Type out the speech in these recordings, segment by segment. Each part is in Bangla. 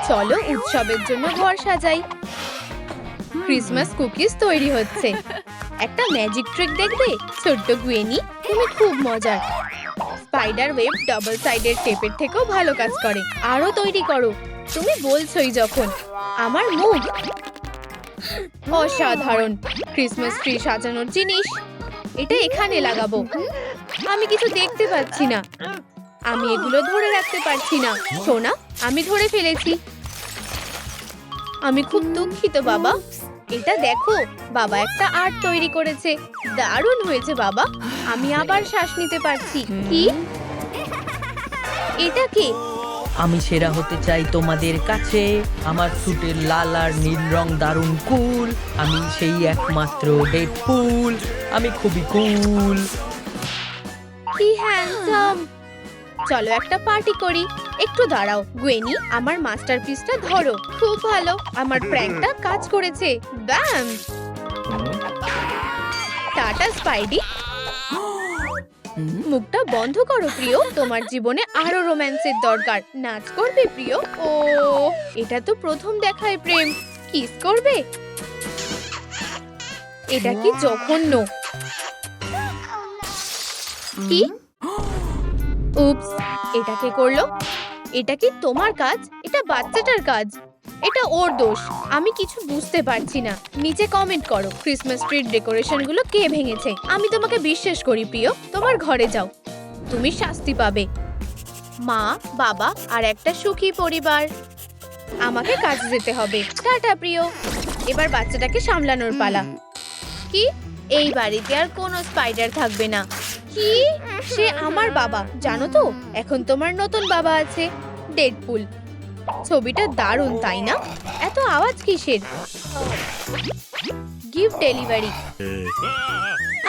চলো উৎসবের জন্য ঘর সাজাই। ক্রিসমাস কুকিজ তৈরি হচ্ছে। একটা ম্যাজিক ট্রিক দেখবে ছোট্ট গুয়েনি, তুমি খুব মজার। স্পাইডার ওয়েব ডাবল সাইডের টেপের থেকেও ভালো কাজ করে। আরো তৈরি করো, তুমি বলছোই যখন। আমার মুখ অসাধারণ। ক্রিসমাস ট্রি সাজানোর জিনিস, এটা এখানে লাগাবো। আমি কিছু দেখতে পাচ্ছি না, আমি এগুলো ধরে রাখতে পারছি না। সোনা, আমি ধরে ফেলেছি। আমি খুব দুঃখিত বাবা। এটা দেখো, বাবা একটা আর্ট তৈরি করেছে। দারুণ হয়েছে বাবা, আমি আবার শ্বাস নিতে পারছি। কি এটা কি? আমি সেরা হতে চাই তোমাদের কাছে। আমার স্যুটের লাল আর নীল রং দারুণ কুল। আমি সেই একমাত্র ডেডপুল। আমি খুবই কুল। কি হ্যান্ডসাম। চলো একটা পার্টি করি। একটু দাঁড়াও গুয়েনি, আমার মাস্টারপিসটা ধরো। খুব ভালো, আমার প্র্যাঙ্কটা কাজ করেছে। ব্যাম! Tata Spidey. মুখটা বন্ধ করো প্রিয়, তোমার জীবনে আরো রোম্যান্সের দরকার। নাচ করবে প্রিয়? ও, এটা তো প্রথম দেখায় প্রেম। কিস করবে? এটা কি জঘন্য! কি? উপস, এটা কে করলো? এটা কি তোমার কাজ? এটা বাচ্চাটার কাজ, এটা ওর দোষ। আমি কিছু বুঝতে পারছি না। নিচে কমেন্ট করো ক্রিসমাস ট্রির ডেকোরেশন গুলো কে ভেঙেছে। আমি তোমাকে বিশ্বাস করি প্রিয়, তোমার ঘরে যাও, তুমি শাস্তি পাবে। মা, বাবা আর একটা সুখী পরিবার। আমাকে কাজে যেতে হবে। টাটা প্রিয়, এবার বাচ্চাটাকে সামলানোর পালা। কি, এই বাড়িতে আর কোনো স্পাইডার থাকবে না। কি, সে আমার বাবা জানো তো? এখন তোমার নতুন বাবা আছে, ডেডপুল। ছবিটা দারুণ তাই না? এত আওয়াজ কিসের? Gift delivery.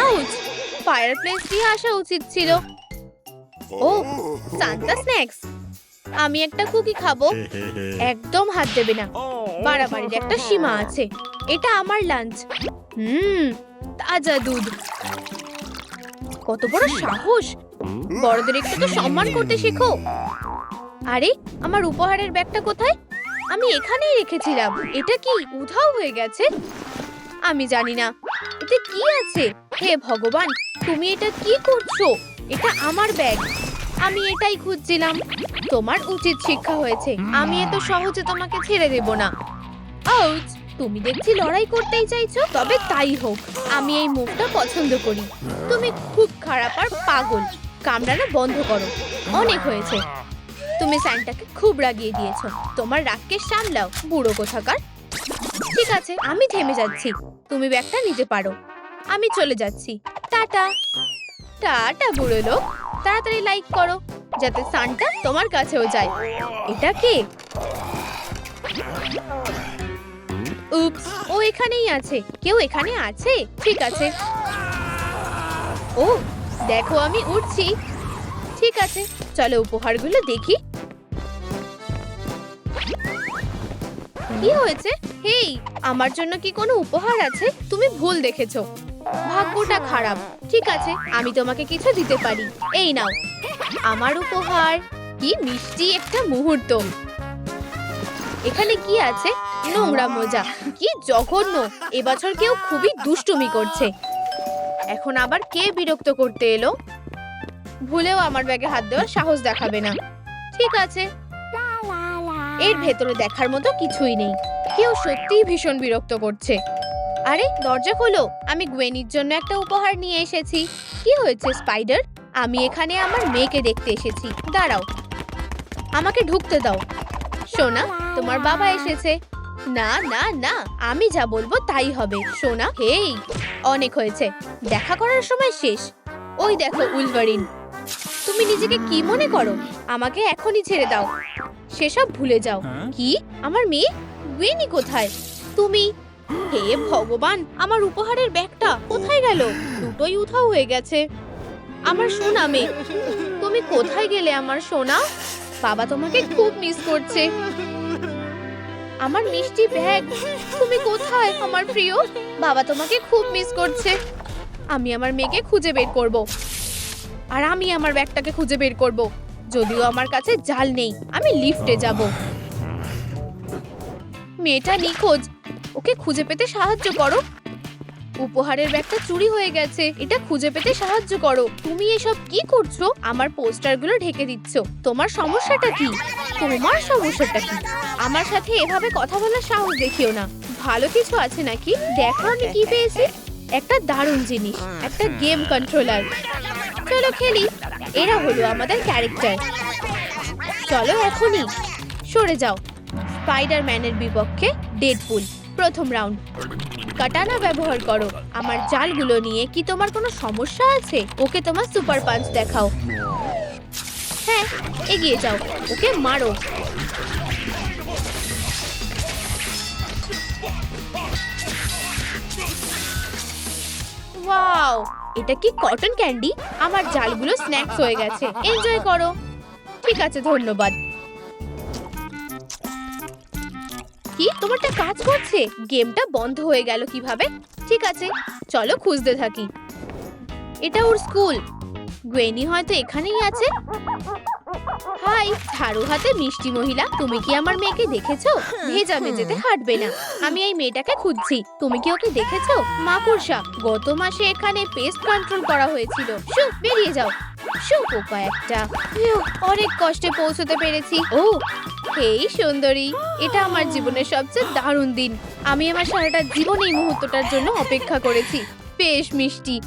আউচ, ফায়ারপ্লেস দিয়ে আসা উচিত ছিল। ও, সান্তা স্ন্যাক্স। আমি একটা কুকি খাবো। একদম হাত দেবে না, বাড়াবাড়ির একটা সীমা আছে। এটা আমার লাঞ্চ। তাজা দুধ। কত বড় সাহস! বড়দের একটু তো সম্মান করতে শেখো। আরে, আমার উপহারের ব্যাগটা কোথায়? আমি এখানেই রেখেছিলাম। এটা কি উধাও হয়ে গেছে? আমি জানি না এতে কি আছে। হে ভগবান, তুমি এটা কি করছো? এটা আমার ব্যাগ, আমি এটাই খুঁজছিলাম। তোমার উচিত শিক্ষা হয়েছে। আমি এত সহজে তোমাকে ছেড়ে দেব না। আউচ, তুমি দেখছি লড়াই করতেই চাইছো, তবে তাই হোক। আমি এই মুভটা পছন্দ করি। তুমি খুব খারাপ আর পাগল। কামড়ানো বন্ধ করো, অনেক হয়েছে। তুমি স্যান্টাকে খুব রাগিয়ে দিয়েছো। তোমার রাগকে সামলাও, বুড়ো কোথাকার। ঠিক আছে, আমি থেমে যাচ্ছি। তুমি ব্যাগটা নিতে পারো। আমি চলে যাচ্ছি। টাটা। টাটা বুড়ো লোক। তাড়াতাড়ি লাইক করো যাতে সান্টা তোমার কাছেও যায়। এটা কে? উপস, ও এখানেই আছে। কেউ এখানে আছে? ঠিক আছে। ও, দেখো আমি উঠছি। ঠিক আছে, চলো উপহারগুলো দেখি। কি হয়েছে? হেই, আমার জন্য কি কোনো উপহার আছে? তুমি ভুল দেখেছো। ভাগ্যটা খারাপ। ঠিক আছে, আমি তোমাকে কিছু দিতে পারি। এই নাও আমার উপহার। কি মিষ্টি একটা মুহূর্ত। এখানে কি আছে? নোংরা মোজা। কি জঘন্য! এবছর কেউ খুবই দুষ্টুমি করছে। এখন আবার কে বিরক্ত করতে এলো? ভুলেও আমার ব্যাগে হাত দেওয়ার সাহস দেখাবে না। ঠিক আছে, এর ভেতরে দেখার মতো কিছুই নেই। কেউ সত্যিই ভীষণ বিরক্ত করছে। আরে, দরজা খোলো, আমি গুয়েনির জন্য একটা উপহার নিয়ে এসেছি। কি হয়েছে স্পাইডার? আমি এখানে আমার মেয়েকে দেখতে এসেছি। দাঁড়াও, আমাকে ঢুকতে দাও। সোনা, তোমার বাবা এসেছে। না না না, আমি যা বলবো তাই হবে। সোনা, হেই, অনেক হয়েছে। দেখা করার সময় শেষ। ওই দেখো উলভারিন। তুমি নিজেকে কি মনে করো? আমাকে এখনই ছেড়ে দাও, সেসব ভুলে যাও। কি? আমার মেয়ে গুয়েনি কোথায়? তুমি? হে ভগবান, আমার উপহারের ব্যাগটা কোথায় গেল? দুটোই উধাও হয়ে গেছে। আমার সোনা মেয়ে, তুমি কোথায় গেলে আমার সোনা? বাবা তোমাকে খুব মিস করছে। আমার মিষ্টি ব্যাগ, তুমি কোথায় আমার প্রিয়? বাবা তোমাকে খুব মিস করছে। আমি আমার মেয়েকে খুঁজে বের করব, আর আমি আমার ব্যাগটাকে খুঁজে বের করব। যদিও আমার কাছে জাল নেই, আমি লিফটে যাব। মেয়েটা নিখোঁজ। ওকে খুঁজে পেতে সাহায্য করো। উপহারের ব্যাগটা চুরি হয়ে গেছে, এটা খুঁজে পেতে সাহায্য করো। তুমি এসব কি করছো? আমার পোস্টারগুলো ঢেকে দিচ্ছ। তোমার সমস্যাটা কি? তোমার সমস্যাটা কি? আমার সাথে এভাবে কথা বলার সাহস দেখিও না। ভালো কিছু আছে নাকি? দেখো আমি কি পেয়েছি। একটা দারুণ জিনিস, একটা গেম কন্ট্রোলার। চলো খেলি। এরা হলো আমাদের ক্যারেক্টার। চলো এখনই সরে যাও। স্পাইডারম্যানের বিপক্ষে ডেডপুল। প্রথম রাউন্ড। কাটানা ব্যবহার করো। আমার জালগুলো নিয়ে কি তোমার কোনো সমস্যা আছে? ওকে তোমার সুপার পাঞ্চ দেখাও। হ্যাঁ, এগিয়ে যাও, ওকে মারো। ওয়াও, এটা কি কটন ক্যান্ডি? আমার জালগুলো স্ন্যাক্স হয়ে গেছে। এনজয় করো। ঠিক আছে, ধন্যবাদ। কি তোমারটা কাজ করছে? গেমটা বন্ধ হয়ে গেল কিভাবে? ঠিক আছে, চলো খুঁজতে থাকি। এটা ওর স্কুল। গ্বেনি হয়তো এখানেই আছে। হাই, ঝাড়ু হাতে মিষ্টি মহিলা। তুমি কি আমার মেয়েকে দেখেছো? ভেজা মেঝেতে হাঁটবে না। আমি এই মেয়েটাকে খুঁজছি। তুমি কি ওকে দেখেছো? মাকড়সা। গত মাসে এখানে পেস্ট কন্ট্রোল করা হয়েছিল। শু, বেরিয়ে যাও। শু, পোকা একটা। অনেক কষ্টে পৌঁছতে পেরেছি। ও হেই সুন্দরী, এটা আমার জীবনের সবচেয়ে দারুণ দিন। আমি আমার সারাটা জীবন এই মুহূর্তটার জন্য অপেক্ষা করেছি। বেশ মিষ্টি।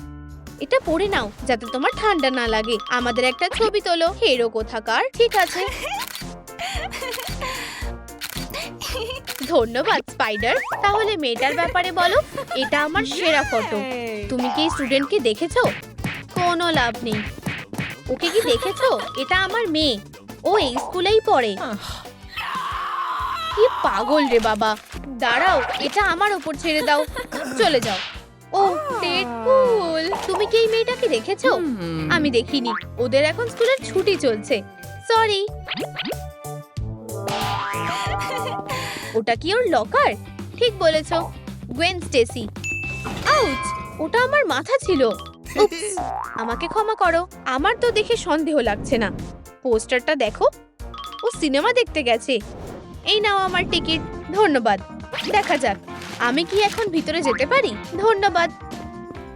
এটা পরে নাও যাতে তোমার ঠান্ডা না লাগে। আমাদের একটা ছবি তোলো। হেরো কোথাকার। ঠিক আছে, ধন্যবাদ স্পাইডার। তাহলে মেয়েটার ব্যাপারে বলো। এটা আমার সেরা ফটো। তুমি কি স্টুডেন্টকে দেখেছো? কোনো লাভ নেই। ওকে কি দেখেছো? এটা আমার মেয়ে। ও এই স্কুলেই পড়ে। কি পাগল রে বাবা। দাঁড়াও, এটা আমার উপর ছেড়ে দাও। চলে যাও। ও ডেডপুল, তুমি কি এই মেয়েটাকে দেখেছো? আমি দেখিনি। ওদের এখন স্কুলের ছুটি চলছে। সরি। ওটা কি ওর লকার? ঠিক বলেছো, গ্বেন স্টেসি। আউচ, ওটা আমার মাথা ছিল। উপস, আমাকে ক্ষমা করো। আমার তো দেখে সন্দেহ লাগছে না। পোস্টারটা দেখো, ও সিনেমা দেখতে গেছে। এই নাও আমার টিকিট। ধন্যবাদ। দেখা যাক আমি কি এখন ভিতরে যেতে পারি। ধন্যবাদ।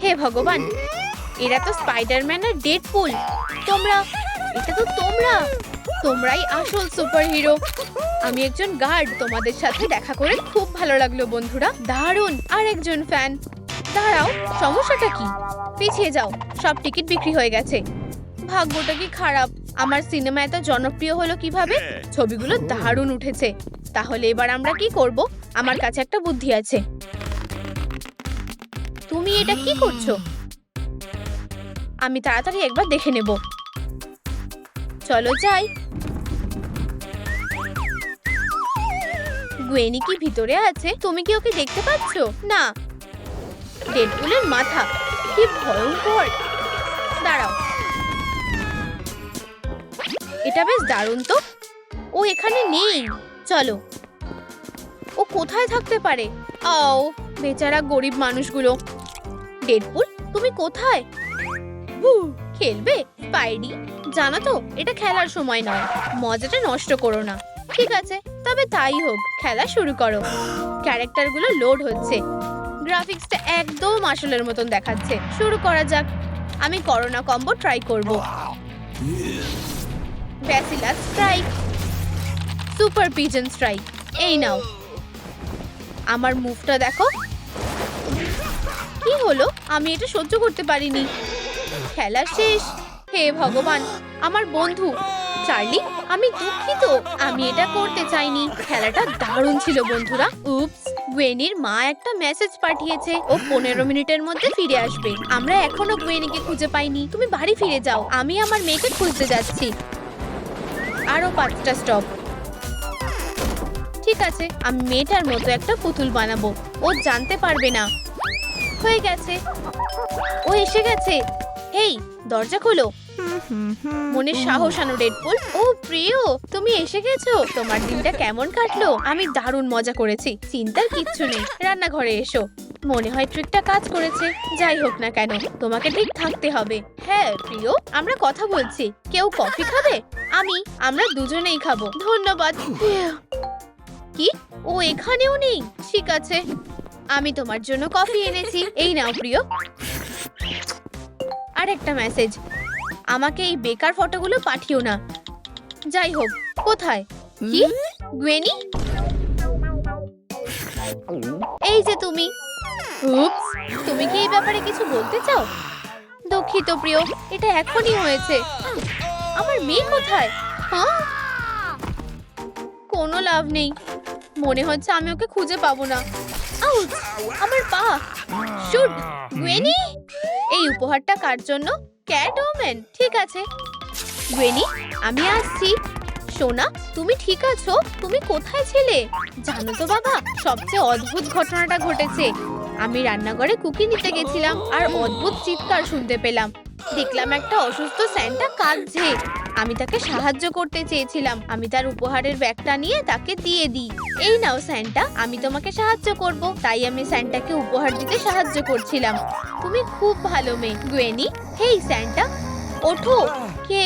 হে ভগবান, এরা তো স্পাইডারম্যান আর ডেডপুল। এটা তো তোমরাই আসল সুপারহিরো। আমি একজন গার্ড। তোমাদের সাথে দেখা করে খুব ভালো লাগলো বন্ধুরা। দারুণ। আর একজন ফ্যান। দাঁড়াও, সমস্যাটা কি? পিছিয়ে যাও, সব টিকিট বিক্রি হয়ে গেছে। ভাগ্যটা কি খারাপ। আমার সিনেমা এত জনপ্রিয় হলো কিভাবে? ছবিগুলো দারুণ উঠেছে। তাহলে এবার আমরা কি করব? আমার কাছে একটা বুদ্ধি আছে। তুমি এটা কি করছো? আমি তাড়াতাড়ি একবার দেখে নেব। চলো যাই। গ্বেনি কি ভিতরে আছে? তুমি কি ওকে দেখতে পাচ্ছো? না। ডেডপুলের মাথা, কি ভয়ঙ্কর। দাঁড়াও, এটা বেশ দারুণ তো। ও এখানে নেই। চলো, ও কোথায় থাকতে পারে? আও, বেচারা গরিব মানুষগুলো। ডেডপুল, তুমি কোথায়? খেলবে স্পাইডি? জানো তো এটা খেলার সময় নয়। মজাটা নষ্ট করো না। ঠিক আছে, তবে তাই হোক, খেলা শুরু করো। ক্যারেক্টারগুলো লোড হচ্ছে। গ্রাফিক্সটা একদম আসলের মতন দেখাচ্ছে। শুরু করা যাক। আমি করোনা কম্বো ট্রাই করব। Bacillus strike, super pigeon strike. এই নাও। আমার মুভটা দেখো। কি হলো? আমি এটা সহ্য করতে পারিনি। খেলা শেষ। হে ভগবান, আমার বন্ধু চার্লি, আমি দুঃখিত। আমি এটা করতে চাইনি। খেলাটা দারুণ ছিল বন্ধুরা। উপস, গ্বেনির মা একটা মেসেজ পাঠিয়েছে। ও 15 মিনিটের মধ্যে ফিরে আসবে। আমরা এখনো গ্বেনিকে খুঁজে পাইনি। তুমি বাড়ি ফিরে যাও, আমি আমার মেয়েকে খুঁজতে যাচ্ছি। আরো 5টা স্টপ। ঠিক আছে, আমি মেয়েটার মতো একটা পুতুল বানাবো। ও জানতে পারবে না। হয়ে গেছে, ও এসে গেছে। হেই, দরজা খোলো। মনের সাহস আনো ডেডপুল। ও প্রিয়, তুমি এসে গেছো। তোমার দিনটা কেমন কাটলো? আমি দারুণ মজা করেছি। চিন্তার কিচ্ছু নেই। রান্নাঘরে এসো। মনে হয় ট্রিকটা কাজ করেছে। যাই হোক না কেন, তোমাকে ঠিক থাকতে হবে। হ্যাঁ প্রিয়, আমরা কথা বলছি। কেউ কফি খাবে? আমরা দুজনেই খাবো। ধন্যবাদ। কি ও এখানেও নেই। ঠিক আছে, আমি তোমার জন্য কফি এনেছি, এই নাও প্রিয়। আর একটা মেসেজ, আমাকে এই বেকার ফটোগুলো পাঠিও না। যাই হোক, কোথায়? কি গুয়েনি? এই যে তুমি। উপস, তুমি কি এই ব্যাপারে কিছু বলতে চাও? দুঃখিত প্রিয়, এটা এখনই হয়েছে। আমার মেয়ে কোথায়? হ্যাঁ, কোনো লাভ নেই, মনে হচ্ছে আমি ওকে খুঁজে পাবো না। আউচ, আমার পা। শুট, গুয়েনি। এই উপহারটা কার জন্য? ক্যাটওম্যান। ঠিক আছে গুয়েনি, আমি আসছি। সোনা, তুমি ঠিক আছো? তুমি কোথায় ছিলে? জানো তো বাবা, সবচেয়ে অদ্ভুত ঘটনাটা ঘটেছে। আমি রান্নাঘরে কুকি নিতে গেছিলাম আর অদ্ভুত চিৎকার শুনতে পেলাম। দেখলাম একটা অসুস্থ স্যান্টা কাঁদছে। আমি তাকে সাহায্য করতে চেয়েছিলাম। আমি তার উপহারের ব্যাগটা নিয়ে তাকে দিয়ে দিই। এই নাও স্যান্টা, আমি তোমাকে সাহায্য করব, তাই আমি স্যান্টাকে উপহার দিতে সাহায্য করছিলাম। তুমি খুব ভালো মেয়ে গুয়েনি। হেই স্যান্টা, ওঠো। কে?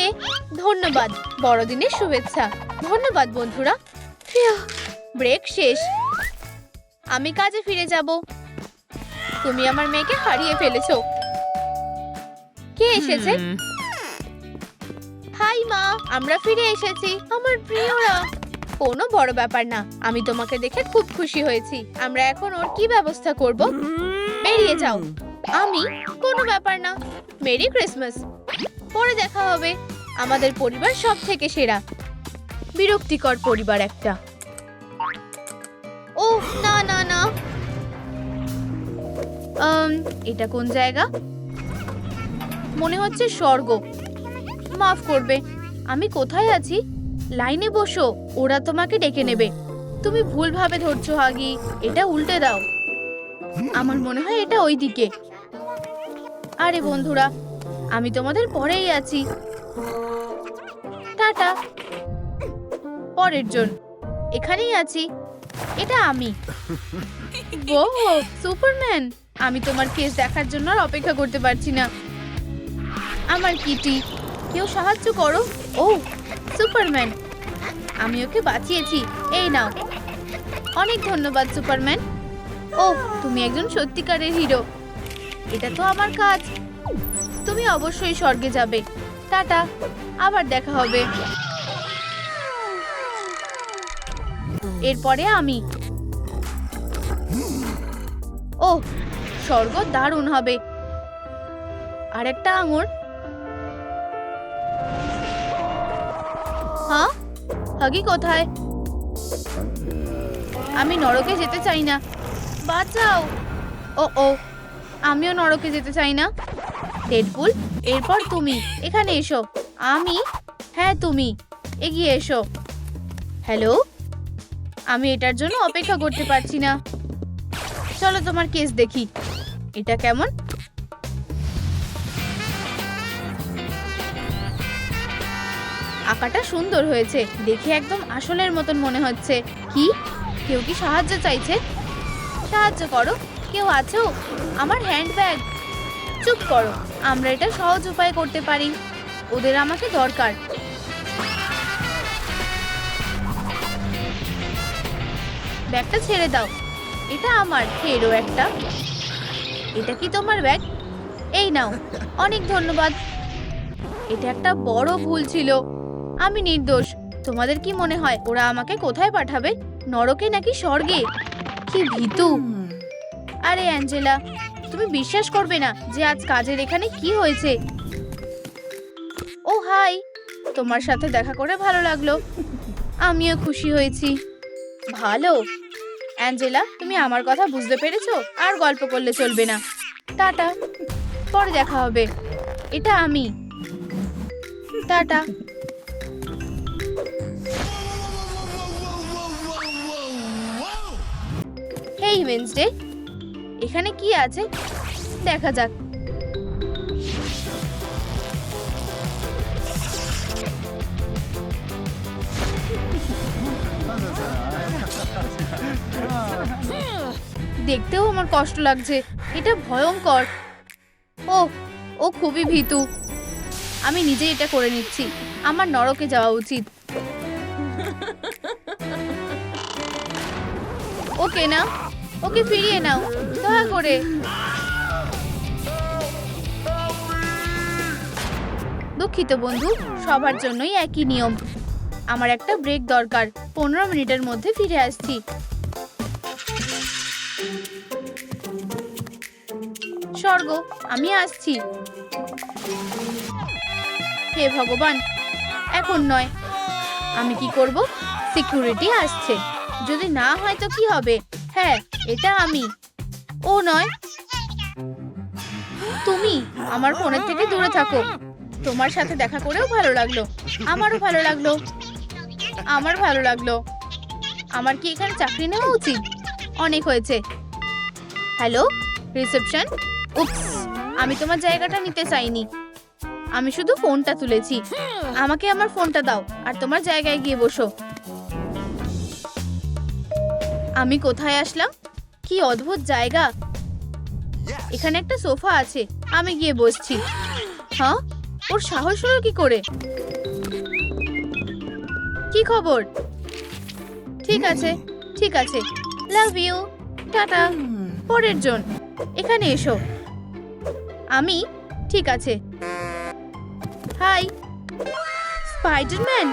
ধন্যবাদ, বড়দিনের শুভেচ্ছা। ধন্যবাদ বন্ধুরা। ব্রেক শেষ, আমি কাজে ফিরে যাব। তুমি আমার মেয়েকে হারিয়ে ফেলেছো। কে এসেছে? হাই মা, আমরা ফিরে এসেছি। আমার প্রিয়রা। কোনো বড় ব্যাপার না, আমি তোমাকে দেখে খুব খুশি হয়েছি। আমরা এখন ওর কি ব্যবস্থা করব? বেরিয়ে যাও। আমি? কোনো ব্যাপার না। Merry Christmas. পরে দেখা হবে। আমাদের পরিবার সব থেকে সেরা। বিরক্তিকর পরিবার একটা। ও না না না, এটা কোন জায়গা? মনে হচ্ছে স্বর্গ। মাফ করবে, আমি কোথায় আছি? লাইনে বসো, ওরা তোমাকে ডেকে নেবে। তুমি ভুলভাবে ধরছো হাগি, এটা উল্টে দাও। আমার মনে হয় এটা ওই দিকে। আরে বন্ধুরা, আমি তোমাদের পরেই আছি। টাটা। পরের জন, এখানেই আছি। এটা আমি। ও সুপারম্যান, আমি তোমার কেস দেখার জন্য আর অপেক্ষা করতে পারছি না। আমার কিটি, কেউ সাহায্য করো। ও সুপারম্যান, আমি ওকে বাঁচিয়েছি। এই নাও। অনেক ধন্যবাদ সুপারম্যান। ও, তুমি একজন সত্যিকারের হিরো। এটা তো আমার কাজ। তুমি অবশ্যই স্বর্গে যাবে। টাটা, আবার দেখা হবে। এরপরে আমি। ও, স্বর্গ দারুণ হবে। আরেকটা আঙুর। হ্যাঁ, হাগি কোথায়? আমি নরকে যেতে চাই না, বাঁচাও। ও ও, আমিও নরকে যেতে চাই না। ডেডপুল, এরপর তুমি। এখানে এসো। আমি? হ্যাঁ তুমি, এগিয়ে এসো। হ্যালো, আমি এটার জন্য অপেক্ষা করতে পারছি না। চলো তোমার কেস দেখি। এটা কেমন? আঁকাটা সুন্দর হয়েছে, দেখে একদম আসলের মতন মনে হচ্ছে। কি? কেউ কি সাহায্য চাইছে? সাহায্য করো। কেউ আছো? আমার হ্যান্ডব্যাগ। চুপ করো, আমরা এটা সহজ উপায়ে করতে পারি। ওদের আমাকে দরকার। ব্যাগটা ছেড়ে দাও। এটা আমার হেরো একটা। এটা কি তোমার ব্যাগ? এই নাও। অনেক ধন্যবাদ। এটা একটা বড় ভুল ছিল। আমি নির্দোষ। তোমাদের কি মনে হয় ওরা আমাকে কোথায় পাঠাবে? নরকে নাকি স্বর্গে? কি ভীতু। আরে অ্যাঞ্জেলা, তুমি বিশ্বাস করবে না যে আজ কাজের এখানে কি হয়েছে। ও হাই, তোমার সাথে দেখা করে ভালো লাগলো। আমিও খুশি হয়েছি। ভালো। অ্যাঞ্জেলা, তুমি আমার কথা বুঝতে পেরেছো? আর গল্প করলে চলবে না। টাটা, পরে দেখা হবে। এটা আমি। টাটা। হেই ওয়েডনেসডে, এখানে কি আছে দেখা যাক। দেখতেও আমার কষ্ট লাগছে। এটা ভয়ঙ্কর। ও ও খুবই ভীতু। আমি নিজেই এটা করে নিচ্ছি। আমার নরকে যাওয়া উচিত। ওকে না, ওকে ফিরিয়ে নাও দয়া করে। দুঃখিত বন্ধু, সবার জন্যই একই নিয়ম। আমার একটা ব্রেক দরকার, 15 মিনিটের মধ্যে ফিরে আসছি। স্বর্গ, আমি আসছি। হে ভগবান, এখন নয়। আমি কি করব? সিকিউরিটি আসছে। যদি না হয় তো কি হবে? হ্যাঁ, এটা আমি। ও নয়, তুমি আমার ফোনের থেকে দূরে থাকো। তোমার সাথে দেখা করেও ভালো লাগলো। আমারও ভালো লাগলো। আমার ভালো লাগলো। আমার কি এখানে চাকরি নেওয়া উচিত? অনেক হয়েছে। Hello, reception. উপস, আমি তোমার জায়গাটা নিতে চাইনি। আমি শুধু ফোনটা তুলেছি। আমাকে আমার ফোনটা দাও আর তোমার জায়গায় গিয়ে বসো। আমি কোথায় আসলাম? কি অদ্ভুত জায়গা। এখানে একটা সোফা আছে, আমি গিয়ে বসছি। হ্যাঁ, ওর সাহস হলো কি করে? কি খবর? ঠিক আছে, ঠিক আছে। Love you, tata. পরের জন, এখানে এসো। আমি ঠিক আছে। হাই স্পাইডারম্যান,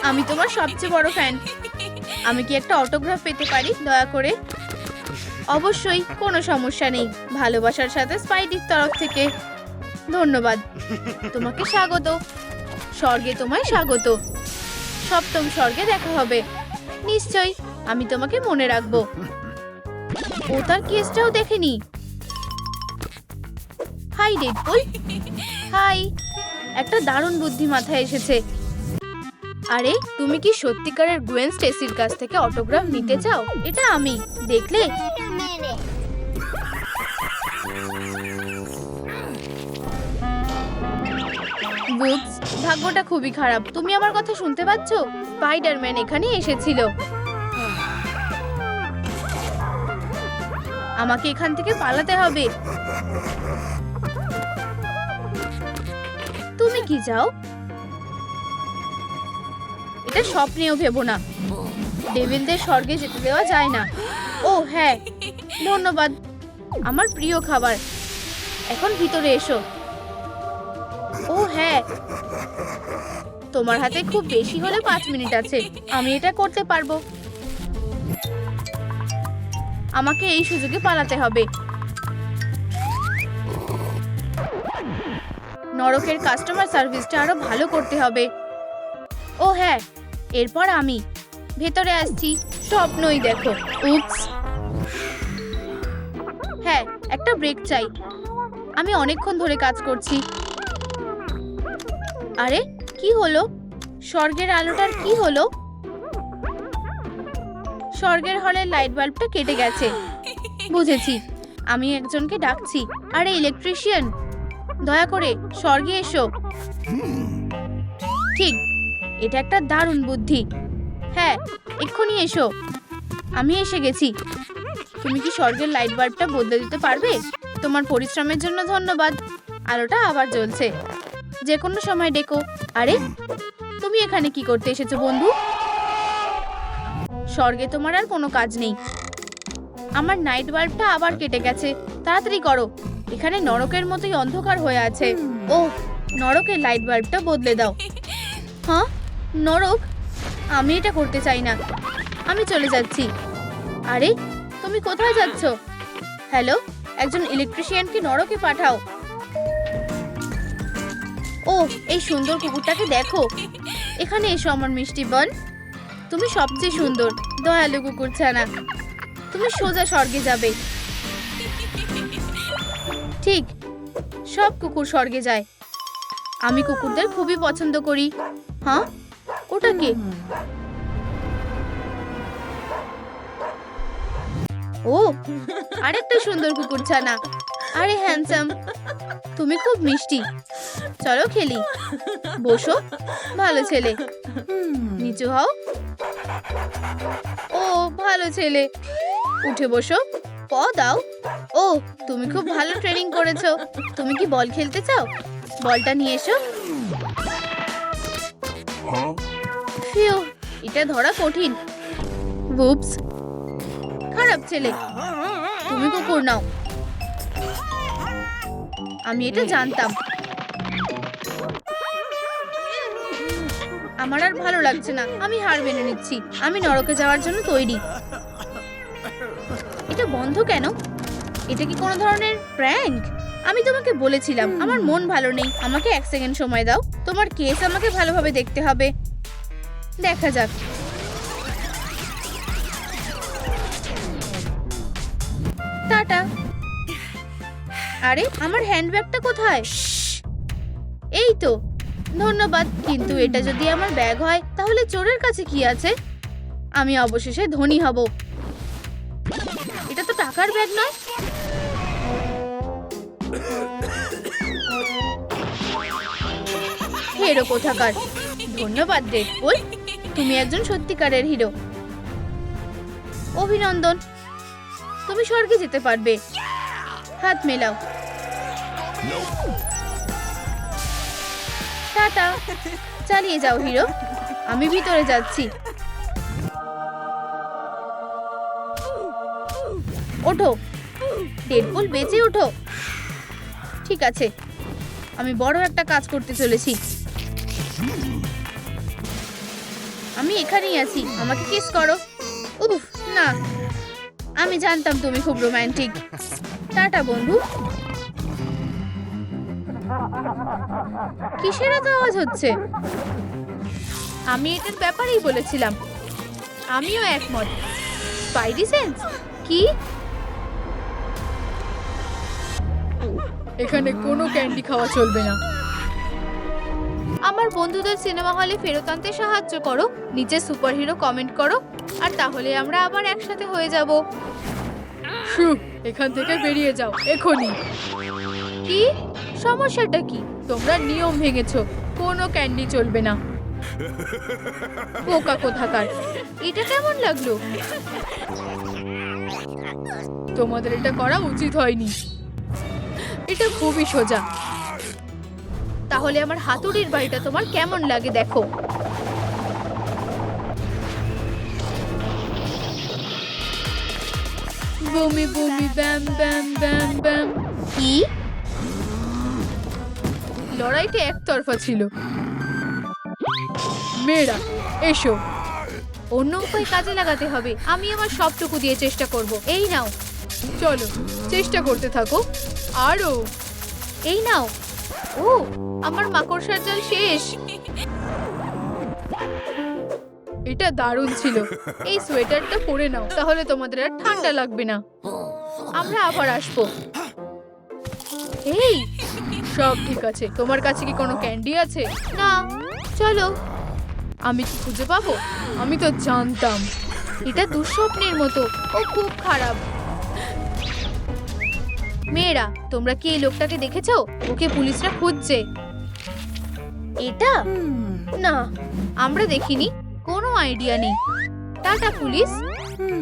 আমি তোমার সবচেয়ে বড় ফ্যান। আমি কি একটা অটোগ্রাফ পেতে পারি দয়া করে? অবশ্যই, কোনো সমস্যা নেই। ভালোবাসার সাথে স্পাইডির তরফ থেকে। ধন্যবাদ। তোমাকে স্বাগত। স্বর্গে তোমায় স্বাগত। সপ্তম স্বর্গে দেখা হবে। নিশ্চয়ই, আমি তোমাকে মনে রাখবো। ও তার কেসটাও দেখেনি। Hi Deadpool. হাই। একটা দারুণ বুদ্ধি মাথায় এসেছে। আরে, তুমি কি সত্যিকারের গুয়েন স্টেসির কাছ থেকে অটোগ্রাফ নিতে চাও? এটা আমি, দেখলে? বুবস, ভাগ্যটা খুবই খারাপ। তুমি আমার কথা শুনতে পাচ্ছ? স্পাইডারম্যান এখানে এসেছিল। আমাকে এখান থেকে পালাতে হবে। তুমি কি চাও? এটা স্বপ্নেও ভেবো না। ডেভিলদের স্বর্গে যেতে দেওয়া যায় না। ও হ্যাঁ, ধন্যবাদ। আমার প্রিয় খাবার। এখন ভিতরে এসো। ও হ্যাঁ, তোমার হাতে খুব বেশি হলে 5 মিনিট আছে। আমি এটা করতে পারবো। আমাকে এই সুযোগে পালাতে হবে। নরকের কাস্টমার সার্ভিসটা আরো ভালো করতে হবে। ও হ্যাঁ, এরপর আমি ভেতরে আসছি। স্বপ্নই দেখো। উপস। হ্যাঁ, একটা ব্রেক চাই। আমি অনেকক্ষণ ধরে কাজ করছি। আরে, কি হলো? স্বর্গের আলোটার কি হলো? স্বর্গের হলের লাইট বাল্বটা কেটে গেছে। বুঝেছি, আমি একজনকে ডাকছি। আরে ইলেকট্রিশিয়ান, দয়া করে স্বর্গে এসো। ঠিক, এটা একটা দারুণ বুদ্ধি। হ্যাঁ, এক্ষুনি এসো। আমি এসে গেছি। তুমি কি স্বর্গের লাইট বাল্বটা বদলে দিতে পারবে? তোমার পরিশ্রমের জন্য ধন্যবাদ। আলোটা আবার জ্বলছে। যে কোনো সময় ডেকো। আরে, তুমি এখানে কি করতে এসেছো বন্ধু? স্বর্গে তোমার আর কোনো কাজ নেই। আমার নাইট বাল্বটা আবার কেটে গেছে। তাড়াতাড়ি করো, এখানে নরকের মতোই অন্ধকার হয়ে আছে। ও, নরকের লাইট বাল্বটা বদলে দাও। হ্যাঁ, নরক? আমি এটা করতে চাই না। আমি চলে যাচ্ছি। আরে, তুমি কোথায় যাচ্ছ? হ্যালো, একজন ইলেকট্রিশিয়ানকে নরকে পাঠাও। ও, এই সুন্দর কুকুরটাকে দেখো। এখানে এসো আমার মিষ্টি বোন। তুমি সবচেয়ে সুন্দর, দয়ালু কুকুর ছানা। তুমি সোজা স্বর্গে যাবে। ঠিক, সব কুকুর স্বর্গে যায়। আমি কুকুরদের খুবই পছন্দ করি। হ্যাঁ, ওটা কে? ও, আরেকটা সুন্দর কুকুর ছানা। আরে হ্যান্ডসাম, তুমি খুব মিষ্টি। চলো খেলি। বসো, ভালো ছেলে। নিচু হও। ও, ভালো ছেলে। উঠে বসো। প দাও। ও, তুমি খুব ভালো ট্রেনিং করেছো। তুমি কি বল খেলতে চাও? বলটা নিয়ে এসো। ফিউ, এটা ধরা কঠিন। বুবস, খারাপ খারাপ ছেলে। তুমি কুকুর নাও। আমি এটা জানতাম। আমার আর ভালো লাগছে না, আমি হার মেনে নিচ্ছি। আমি নরকে যাওয়ার জন্য তৈরি। এটা বন্ধ কেন? এটা কি কোনো ধরনের প্র্যাঙ্ক? আমি তোমাকে বলেছিলাম আমার মন ভালো নেই, আমাকে 1 সেকেন্ড সময় দাও। তোমার কেস আমাকে ভালোভাবে দেখতে হবে। দেখা যাক। টাটা। আরে আমার হ্যান্ডব্যাগটা কোথায়? এই তো। ধন্যবাদ, কিন্তু এটা যদি আমার ব্যাগ হয় তাহলে চোরের কাছে কি আছে? আমি অবশেষে ধনী হব। এটা তো টাকার ব্যাগ নয়। হিরো কোথাকার। ধন্যবাদ ডেডপুল, তুমি একজন সত্যিকারের হিরো। অভিনন্দন, তুমি স্বর্গে যেতে পারবে। হাত মেলাও। টাটা। চালিয়ে যাও হিরো, আমি ভিতরে যাচ্ছি। ওঠো ডেডপুল, বেঁচে ওঠো। ঠিক আছে, আমি বড় একটা কাজ করতে চলেছি। আমি এখানেই আছি, আমাকে কিস করো। উফ না, আমি জানতাম তুমি খুব রোমান্টিক। টাটা বন্ধু। কিসের এত আওয়াজ হচ্ছে? আমি এটার ব্যাপারেই বলেছিলাম। আমিও একমত। স্পাইডি সেন্স কি? এখানে কোনো ক্যান্ডি খাওয়া চলবে না। আমার বন্ধুদের সিনেমা হলে ফেরত আনতে সাহায্য করো, নিচে সুপারহিরো কমেন্ট করো, আর তাহলে আমরা আবার একসাথে হয়ে যাব। শু, এখান থেকে বেরিয়ে যাও এখনই। কি সমস্যাটা কি? তোমরা নিয়ম ভেঙেছো, কোনো ক্যান্ডি চলবে না। পোকা কোথাকার। এটা কেমন লাগলো? তোমাদের এটা করা উচিত হয়নি। এটা খুবই সোজা। তাহলে আমার হাতুড়ির বাড়িটা তোমার কেমন লাগে দেখো। বুমি বুমি ব্যাম ব্যাম ব্যাম ব্যাম। কি? লড়াইটা একতরফা ছিল। মেয়েরা এসো। অন্য উপায় কাজে লাগাতে হবে। আমি আমার সবটুকু দিয়ে চেষ্টা করব। এই নাও। চলো, চেষ্টা করতে থাকো। আরো। এই নাও। ও, আমার মাকড়সার জাল শেষ। এটা দারুণ ছিল। এই সোয়েটারটা পরে নাও, তাহলে তোমাদের আর ঠান্ডা লাগবে না। আমরা আবার আসবো। এই সব ঠিক আছে। তোমার কাছে কি কোনো ক্যান্ডি আছে? না, চলো। আমি কি খুঁজে পাবো? আমি তো জানতাম। এটা দুঃস্বপ্নের মতো, ও খুব খারাপ। মেয়েরা, তোমরা কি এই লোকটাকে দেখেছো? ওকে পুলিশরা খুঁজছে। এটা না, আমরা দেখিনি, কোনো আইডিয়া নেই। Tata police.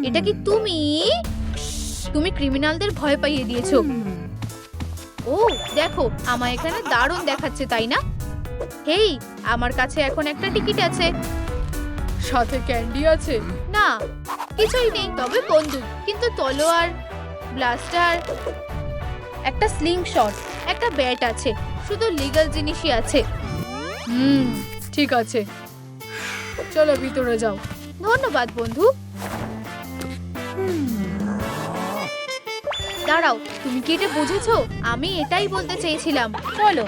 এটা কি তুমি? তুমি ক্রিমিনালদের ভয় পাইয়ে দিয়েছো। ও দেখো, আমায় এখানে দারুণ দেখাচ্ছে, তাই না? হেই, আমার কাছে এখন একটা টিকিট আছে। সাথে ক্যান্ডি আছে? না, কিছুই নেই, তবে বন্দুক, কিন্তু তলোয়ার, ব্লাস্টার, একটা স্লিং শট, একটা ব্যাট আছে। শুধু লিগ্যাল জিনিসই আছে। ঠিক আছে, চলো ভিতরে যাও। ধন্যবাদ বন্ধু। দাঁড়াও, তুমি কি এটা বুঝেছো? আমি এটাই বলতে চেয়েছিলাম। চলো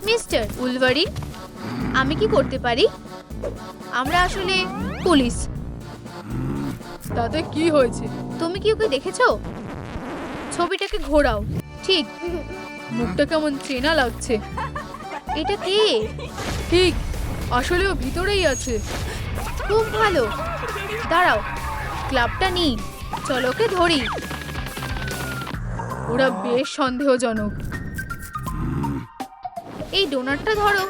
মিস্টার উলভারিন, আমি কি করতে পারি? আমরা আসলে পুলিশ। তাতে কি হয়েছে? তুমি কি ওকে দেখেছো? ছবিটাকে ঘোরাও। ঠিক, মুখটা কেমন চেনা লাগছে। এটা কে? ঠিক, আসলে ও ভিতরেই আছে। খুব ভালো। দাঁড়াও, ক্লাবটা নিই, চলো ওকে ধরি। ওরা বেশ সন্দেহজনক। এই ডোনাটটা ধরো।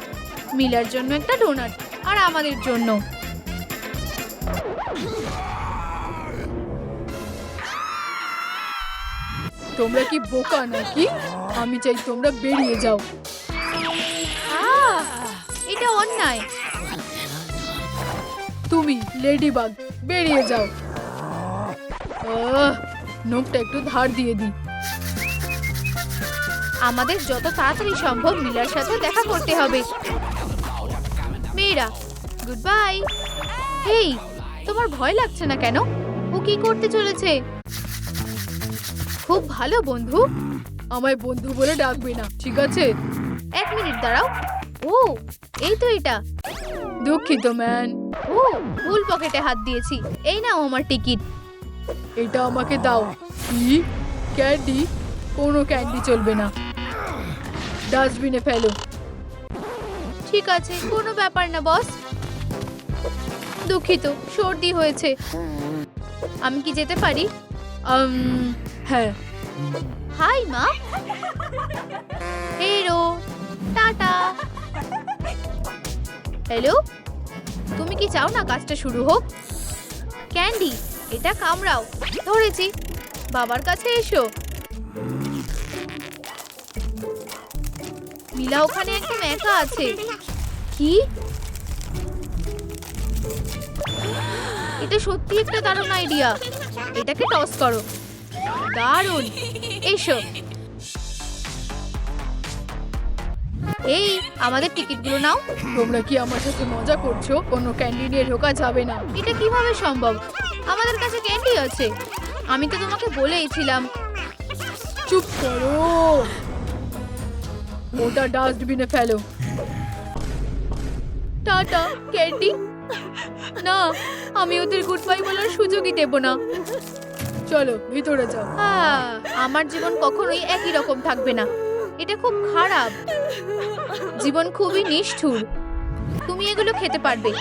মিলার জন্য একটা ডোনাট, আর আমাদের জন্য। তোমরা কি বোকা নাকি? আমি চাই তোমরা বেরিয়ে যাও। এটা অন্যায়। তুমি লেডিবাগ, বেরিয়ে যাও। নোকটা একটু ধার দিয়ে দিই। আমাদের যত তাড়াতাড়ি সম্ভব মিলার সাথে দেখা করতে হবে। মেয়েরা, গুড বাই। হেই, তোমার ভয় লাগছে না কেন? ও কি করতে চলেছে? খুব ভালো বন্ধু। আমায় বন্ধু বলে ডাকবে না, ঠিক আছে? 1 মিনিট দাঁড়াও। ও, এই তো এটা। দুঃখিত ম্যান। ও, ভুল পকেটে হাত দিয়েছি। এই নাও আমার টিকিট। এটা আমাকে দাও। কি? ক্যান্ডি? কোনো ক্যান্ডি চলবে না, ডাস্টবিনে ফেলো। ঠিক আছে, কোনো ব্যাপার না বস। দুঃখিত, সর্দি হয়েছে। আমি কি যেতে পারি? হ্যাঁ। হাই মা। হেরো, টাটা। হ্যালো, তুমি কি চাও না কাজটা শুরু হোক? ক্যান্ডি, এটা কামড়াও। ধরেছি। বাবার কাছে এসো। মিলা ওখানে একদম একা আছে। কি? এটা সত্যি একটা দারুণ আইডিয়া। এটাকে টস করো। দারুণ। এসো। এই, আমাদের টিকিটগুলো নাও। তোমরা কি আমার সাথে মজা করছো? কোনো ক্যান্ডি নিয়ে ঢোকা যাবে না। এটা কিভাবে সম্ভব? আমাদের কাছে ক্যান্ডি আছে। আমি তো তোমাকে বলেইছিলাম। চুপ করো। ওটা ডাস্টবিনে ফেলো। Tata candy. না, আমি ওদের গুড বাই বলার সুযোগই দেব না। চলো ভিতরে যাও। আমার জীবন কখনোই একই রকম থাকবে না। এটা খুব খারাপ। জীবন খুবই নিষ্ঠুর। তুমি এগুলো খেতে পারবে।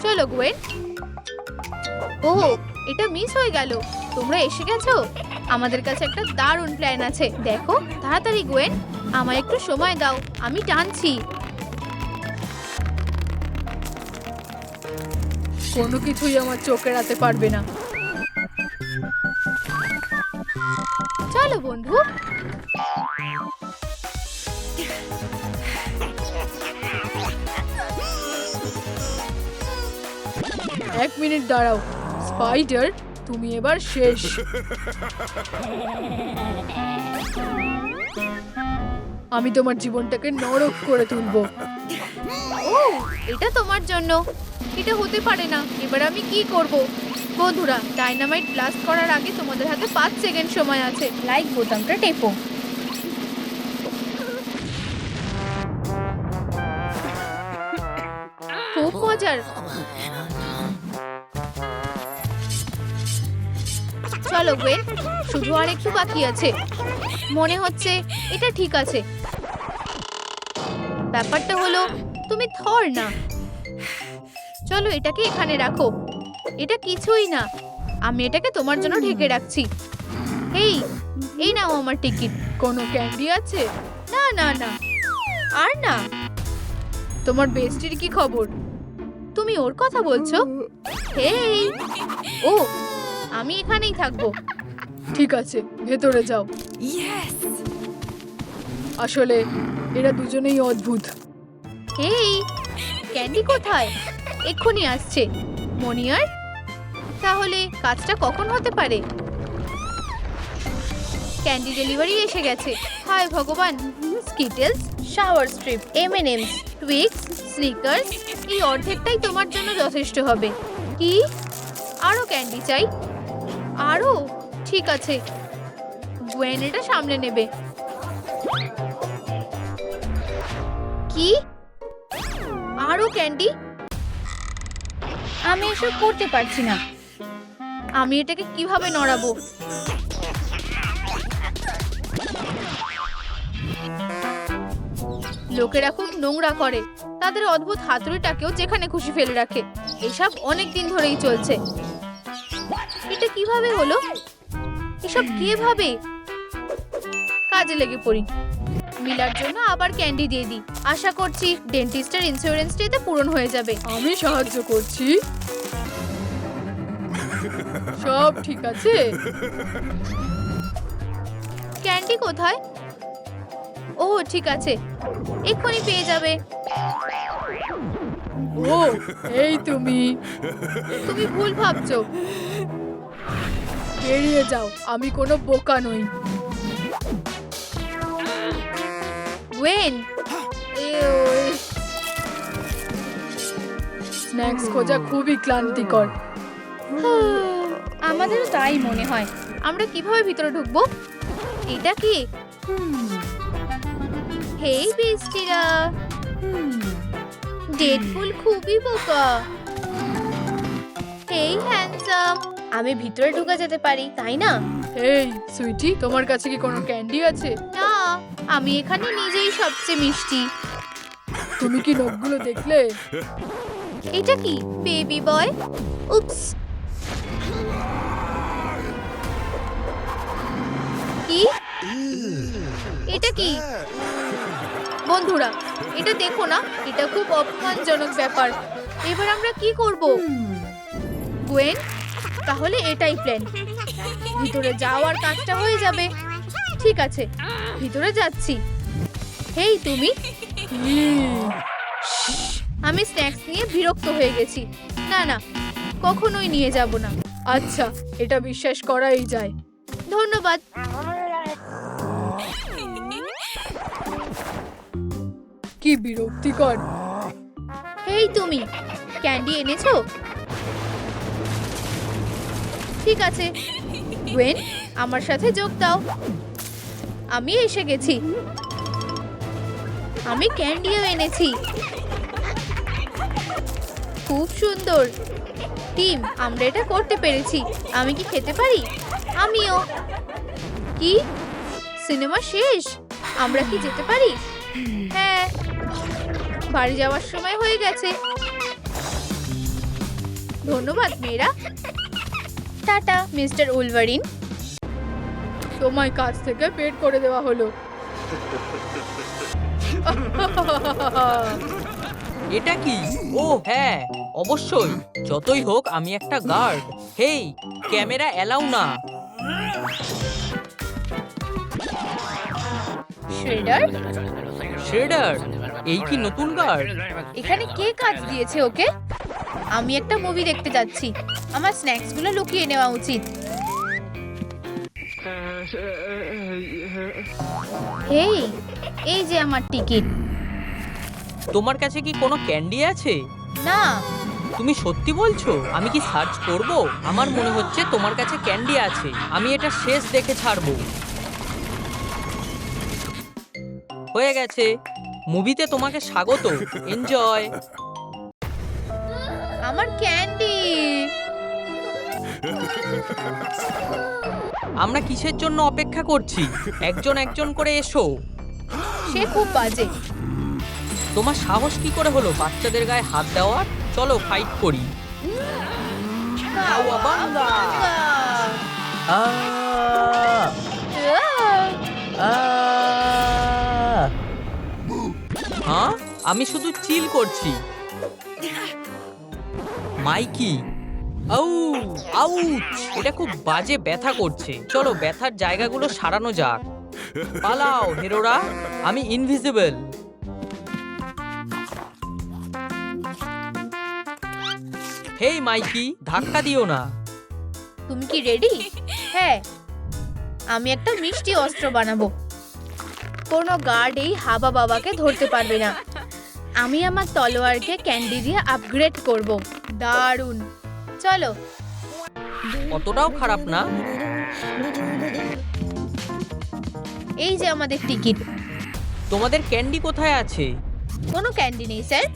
চলো গুয়েন। ও, এটা মিস হয়ে গেল। তোমরা এসে গেছো? আমাদের কাছে একটা দারুণ প্ল্যান আছে। দেখো, তাড়াতাড়ি গুয়েন, আমায় একটু সময় দাও, আমি টানছি। কোনো কিছুই আমার চোখে রাখতে পারবে না। চলো বন্ধু। এক মিনিট দাঁড়াও। স্পাইডার, তুমি এবার শেষ। আমি তোমার জীবনটাকে নরক করে তুলবো। ও, এটা তোমার জন্য। এটা হতে পারে না। এবার আমি কি করব? বন্ধুরা, ডাইনামাইট ব্লাস্ট করার আগে তোমাদের হাতে 5 সেকেন্ড সময় আছে। লাইক বোতামটা টেপো। খুব মজার। চলো গুয়েন, শুধু আর একটু বাকি আছে। মনে হচ্ছে এটা ঠিক আছে। ব্যাপারটা হলো তুমি থর না। চলো এটাকে এখানে রাখো। এটা কিছুই না। আমি এটাকে তোমার জন্য ঢেকে রাখছি। এই নাও আমার টিকিট। কোনো ক্যান্ডি আছে? না না না, আর না। তোমার বেস্টির কি খবর? তুমি ওর কথা বলছো? হেই, ও, আমি এখানেই থাকবো। ঠিক আছে, ভেতরে যাও। আসলে এরা দুজনেই অদ্ভুত। হেই, ক্যান্ডি কোথায়? এক্ষুনি আসছে। মনিয়ার, তাহলে কাজটা কখন হতে পারে? ক্যান্ডি ডেলিভারি এসে গেছে। হায় ভগবান। Skittles, sour strip, M&M's, Twix, Snickers, এই অর্ধেকটাই তোমার জন্য যথেষ্ট হবে। কি? আরো ক্যান্ডি চাই? আরো? ঠিক আছে, গুয়েন এটা সামলে নেবে। কি? আরো ক্যান্ডি? আমি এসব করতে পারছি না। আমি এটাকে কিভাবে নড়াবো? লোকেরা খুব নোংরা করে। তাদের অদ্ভুত হাতুড়িটাকেও যেখানে খুশি ফেলে রাখে। এসব অনেক দিন ধরেই চলছে। এটা কিভাবে হলো? এসব কে ভাবে? কাজে লেগে পড়ি। মিলার জন্য আবার ক্যান্ডি দিয়ে দিই। আশা করছি ডেন্টিস্টের ইন্স্যুরেন্সটা এতে পূরণ হয়ে যাবে। আমি সাহায্য করছি। সব ঠিক আছে? ক্যান্ডি কোথায়? ও ঠিক আছে, এক্ষুনি পেয়ে যাবে। ও এই তুমি তুমি ভুল ভাবছো। বেরিয়ে যাও, আমি কোনো বোকা নই। ওয়েন, স্ন্যাক্স খোঁজা খুবই ক্লান্তিকর। আমাদেরও তাই মনে হয়। আমরা কিভাবে ভিতরে ঢুকবো? এটা কি? হেই বেস্টিরা, ডেডপুল খুবই বোকা। হেই হ্যান্ডসাম, আমি ভিতরে ঢুকে যেতে পারি তাই না? এই সুইটি, তোমার কাছে কি কোনো ক্যান্ডি আছে? না, আমি এখানে নিজেই সবচেয়ে মিষ্টি। তুমি কি নখগুলো দেখলে? এটা কি বেবি বয়? উপস, কি? এটা কি? বন্ধুরা, এটা দেখো না, এটা খুব অপমানজনক ব্যাপার। এবার আমরা কি করব? গোয়েন, তাহলে এটাই প্ল্যান। ভিতরে যাওয়ার কাজটা হয়ে যাবে। ঠিক আছে, ভিতরে যাচ্ছি। হেই তুমি, আমি স্ন্যাক্স নিয়ে বিরক্ত হয়ে গেছি। না না, কখনোই নিয়ে যাব না। আচ্ছা, এটা বিশ্বাস করাই যায়। ধন্যবাদ। কি বিরক্তিকর। হেই তুমি, ক্যান্ডি এনেছো? ঠিক আছে ওয়েন, আমার সাথে যোগ দাও। আমি এসে গেছি। আমি ক্যান্ডিও এনেছি। খুব সুন্দর টিম, আমরা এটা করতে পেরেছি। আমি কি খেতে পারি? আমিও। কি, সিনেমা শেষ? আমরা কি যেতে পারি? হ্যাঁ, বাড়ি যাওয়ার সময় হয়ে গেছে। ধন্যবাদ মেয়েরা। Tata mister Wolverine. তোমায় কাজ থেকে বের করে দেওয়া হলো। এটা কি? ও হ্যাঁ, অবশ্যই। যতই হোক আমি একটা গার্ড। হেই, ক্যামেরা এলাও না। শ্রেডার, শ্রেডার, এই কি নতুন গার্ড? এখানে কে কাজ দিয়েছে ওকে? আমি একটা মুভি দেখতে যাচ্ছি। আমার স্ন্যাক্সগুলো লুকিয়ে নেওয়া উচিত। হেই, এই যে আমার টিকিট। তোমার কাছে কি কোনো ক্যান্ডি আছে? না, তুমি সত্যি বলছো? আমি কি সার্চ করব? আমার মনে হচ্ছে তোমার কাছে ক্যান্ডি আছে। আমি এটা শেষ দেখে ছাড়বো। হয়ে গেছে। মুভিতে তোমাকে স্বাগত। এনজয়। আমার ক্যান্ডি। আমরা কিসের জন্য অপেক্ষা করছি? একজন একজন করে এসো। সে খুব বাজে। তোমার সাহস কি করে হলো বাচ্চাদের গায়ে হাত দেওয়ার? চলো ফাইট করি। কাওয়াবাঙ্গা। হ্যাঁ, আমি শুধু চিল করছি। মাইকি, আউ আউচ, এটা খুব বাজে ব্যথা করছে। চলো ব্যথার জায়গাগুলো সারানো যাক। পালাও হিরোরা, আমি ইনভিজিবল। হেই মাইকি, ধাক্কা দিও না। তুমি কি রেডি? হ্যাঁ, আমি একটা মিষ্টি অস্ত্র বানাবো। কোনো গার্ড এই হাবা বাবাকে ধরতে পারবে না। আমি আমার তলোয়ারকে ক্যান্ডি দিয়ে আপগ্রেড করব। দারুণ, চলো। অতটাও খারাপ না। এই যে আমাদের টিকিট। তোমাদের ক্যান্ডি কোথায় আছে? কোনো ক্যান্ডি নেই স্যার,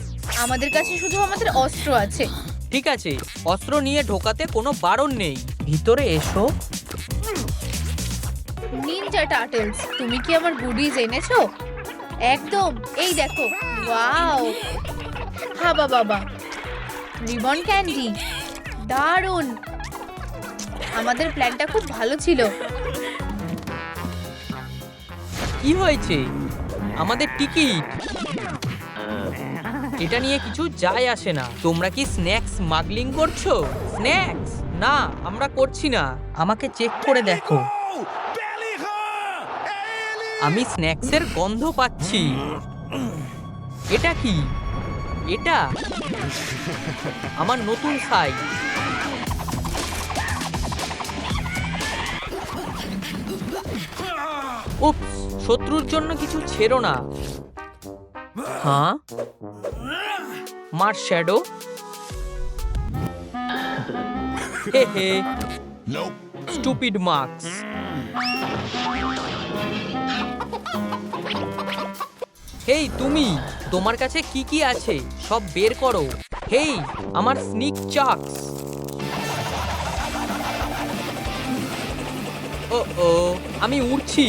আমাদের কাছে শুধু আমাদের অস্ত্র আছে। ঠিক আছে, অস্ত্র নিয়ে ঢোকাতে কোনো বারণ নেই। ভিতরে এসো। নিনজা টার্টলস, তুমি কি আমার গুডিজ এনেছো? একদম, এই দেখো। ওয়াও, হাবা বাবা, রিবন ক্যান্ডি, দারুণ। আমাদের প্ল্যানটা খুব ভালো ছিল। কি হয়েছে? আমাদের টিকিট। এটা নিয়ে কিছু যায় আসে না। তোমরা কি স্ন্যাক্স স্মাগলিং করছো? স্ন্যাক্স না, আমরা করছি না। আমাকে চেক করে দেখো। আমি স্ন্যাক্সের গন্ধ পাচ্ছি। এটা কি? এটা আমার নতুন সাইজ। উপস, শত্রুর জন্য কিছু ছেড়ো না। হ্যাঁ, মার শ্যাডো। হে হে, স্টুপিড মার্কস। হেই তুমি, তোমার কাছে কি কি আছে সব বের করো। হেই, আমার স্নিক চাক্স। ও ও, আমি উড়ছি।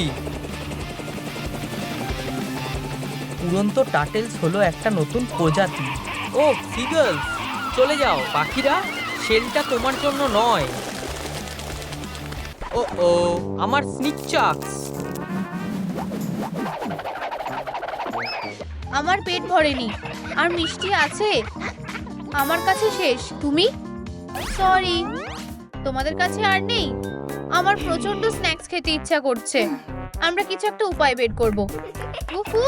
উড়ন্ত টাটেলস হলো একটা নতুন প্রজাতি। ও সিগলস, চলে যাও পাখিরা, শেলটা তোমার জন্য নয়। ও ও, আমার স্নিক চাক্স। আমার পেট ভরেনি। আর মিষ্টি আছে? আমার কাছে শেষ। তুমি? সরি, তোমাদের কাছে আর নেই? আমার প্রচন্ড স্ন্যাক্স খেতে ইচ্ছা করছে। আমরা কিছু একটা উপায় বের করব। উহু!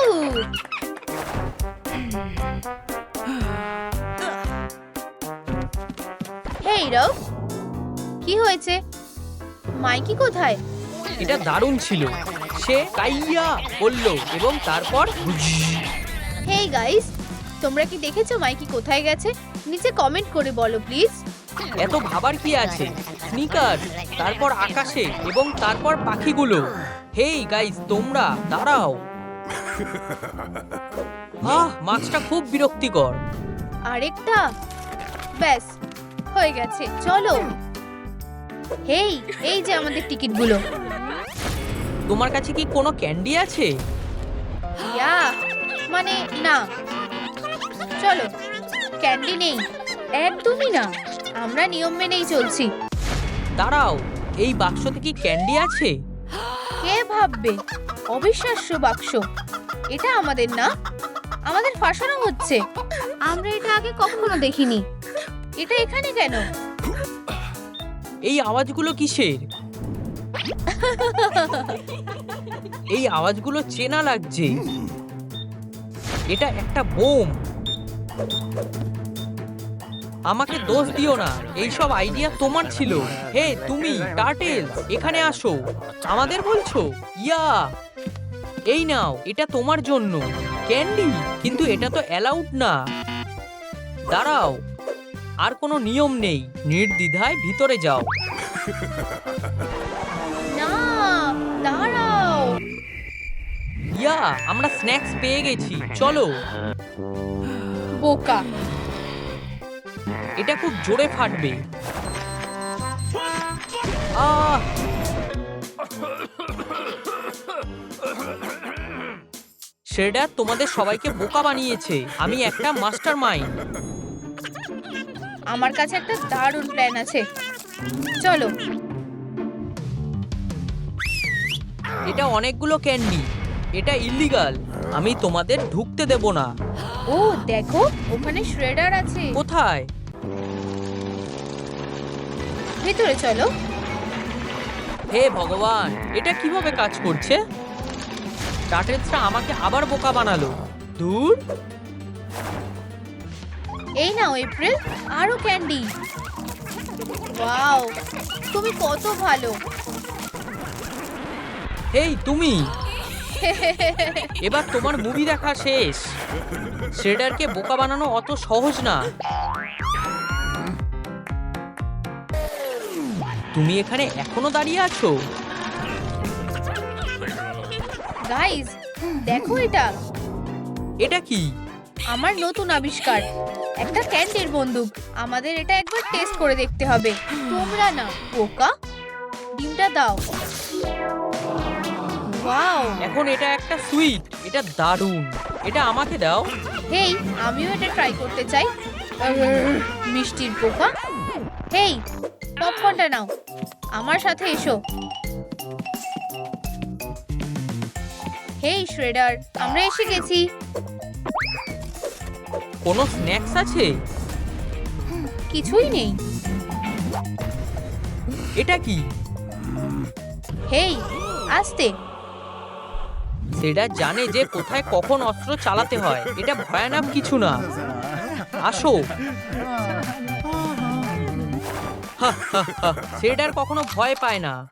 হেই রব, কি হয়েছে? মাইকি কোথায়? এটা দারুণ ছিল। সে কাইয়া বলল এবং তারপর হেই গাইস, তোমরা কি দেখেছো মাইকি কোথায় গেছে? নিচে কমেন্ট করে বলো প্লিজ। এত ভাবার কি আছে? স্নিকার, তারপর আকাশে এবং তারপর পাখিগুলো। হেই গাইস, তোমরা দাঁড়াও। মাছটা খুব বিরক্তিকর। আরেকটা? ব্যাস, হয়ে গেছে, চলো। হেই, এই যে আমাদের টিকিটগুলো। তোমার কাছে কি কোনো ক্যান্ডি আছে? ইয়া, মানে না। চলো, ক্যান্ডি নেই, একদমই না। আমরা নিয়ম মেনেই চলছি। দাঁড়াও, এই বাক্সতে কি ক্যান্ডি আছে? কে ভাববে? অবিশ্বাস্য বাক্স। এটা আমাদের না, আমাদের ফাঁসানো হচ্ছে। আমরা এটা আগে কখনো দেখিনি। এটা এখানে কেন? এই আওয়াজগুলো কিসের? এই আওয়াজগুলো চেনা লাগছে। এটা একটা বোম। আমাকে দোষ দিও না, এই সব আইডিয়া তোমার ছিল। হে তুমি টার্টেলস, এখানে আসো। আমাদের বলছো? ইয়া, এই নাও, এটা তোমার জন্য ক্যান্ডি। কিন্তু এটা তো অ্যালাউড না। দাঁড়াও, আর কোনো নিয়ম নেই। নির্দ্বিধায় ভিতরে যাও। না, দাঁড়াও। ইয়া, আমরা স্ন্যাক্স পেয়ে গেছি, চলো। বোকা। এটা খুব জোরে ফাটবে। আহ, শ্রেডার তোমাদের সবাইকে বোকা বানিয়েছে। আমি একটা মাস্টার মাইন্ড। আমার কাছে একটা দারুণ প্ল্যান আছে, চলো। এটা অনেকগুলো ক্যান্ডি। এটা ইল্লিগাল। আমি তোমাদের ঢুকতে দেব না। ও দেখো, ওখানে শ্রেডার আছে। কোথায়? ভেতরে চলো। হে ভগবান, এটা কিভাবে কাজ করছে? টার্টেলসরা আমাকে আবার বোকা বানালো। দূর। এই নাও এপ্রিল, আরো ক্যান্ডি। ওয়াও, তুমি কত ভালো। হেই তুমি, এবার তোমার মুভি দেখা শেষ। শ্রেডারকে বোকা বানানো অত সহজ না। তুমি এখানে এখনো দাঁড়িয়ে আছো? গাইস, দেখো এটা। এটা কি? আমার নতুন আবিষ্কার, একটা ক্যান্ডির বন্দুক। আমাদের এটা একবার টেস্ট করে দেখতে হবে। তোমরা না বোকা, ডিমটা দাও। ওয়াও, এখন এটা একটা সুইট। এটা দারুণ। এটা আমাকে দাও। হেই, আমিও এটা ট্রাই করতে চাই। মিষ্টির পোকা। হেই, পপকর্নটা নাও, আমার সাথে এসো। হেই শ্রেডার, আমরা এসে গেছি। কোনো স্ন্যাক্স আছে? কিছুই নেই। এটা কি? হেই, আস্তে। সেটা জানে যে কোথায় কখন অস্ত্র চালাতে হয়। এটা ভয়ানক কিছু না। আসো। সেটার কখনো ভয় পায় না।